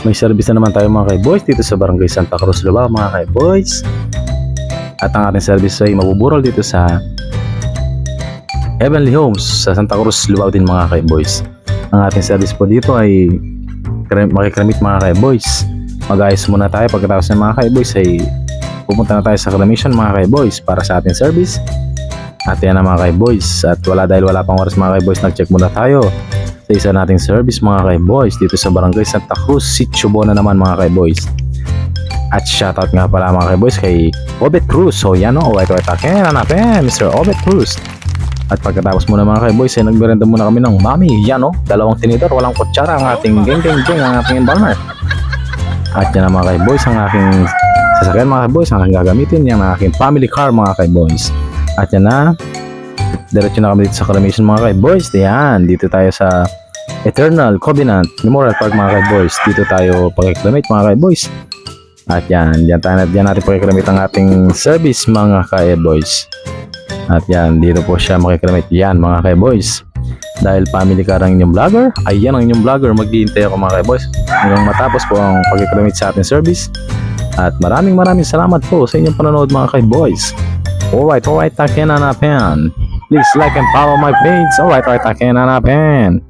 May service na naman tayo mga kay-boys dito sa Barangay Santa Cruz, Lubao mga kay-boys. At ang ating service ay mabuburol dito sa Heavenly Homes sa Santa Cruz, Lubao din mga kay-boys. Ang ating service po dito ay makikramit mga kay-boys. Mag-ayos muna tayo, pagkatapos ng mga kay-boys ay pupunta na tayo sa cremation mga kay-boys para sa ating service. At yan na mga kay-boys. At dahil wala pang oras mga kay-boys, nag-check muna tayo sa isa nating service mga kay-boys dito sa Barangay Santa Cruz, Sitio Bona naman mga kay-boys. At shoutout nga pala mga kay-boys kay Obet Cruz. So yan o, wait, hanapin Mr. Obet Cruz. At pagkatapos muna mga kay-boys ay nagmerenda muna kami ng mami. Yan o, 2 tinidor, walang kutsara ang ating geng, ang ating embalmer. At yan na mga kay-boys, ang aking sasakyan mga kay-boys, ang aking gagamitin, yan ang aking family car mga kay-boys. At yan na, diretso na kami dito sa cremation mga kay-boys. Yan, dito tayo sa Eternal Covenant Memorial Park mga kay-boys. Dito tayo pag-cremate mga kay-boys. At yan natin pag-cremate ang ating service mga kay-boys. At yan, dito po siya makikramate yan mga kay-boys. Dahil family car ang inyong vlogger, ayan ang inyong vlogger, maghihintay ako mga kay-boys hanggang matapos po ang pag-cremate sa ating service. At maraming salamat po sa inyong panonood mga kay-boys. Alright, takin hanapin. Please like and follow my page. Alright, takin hanapin.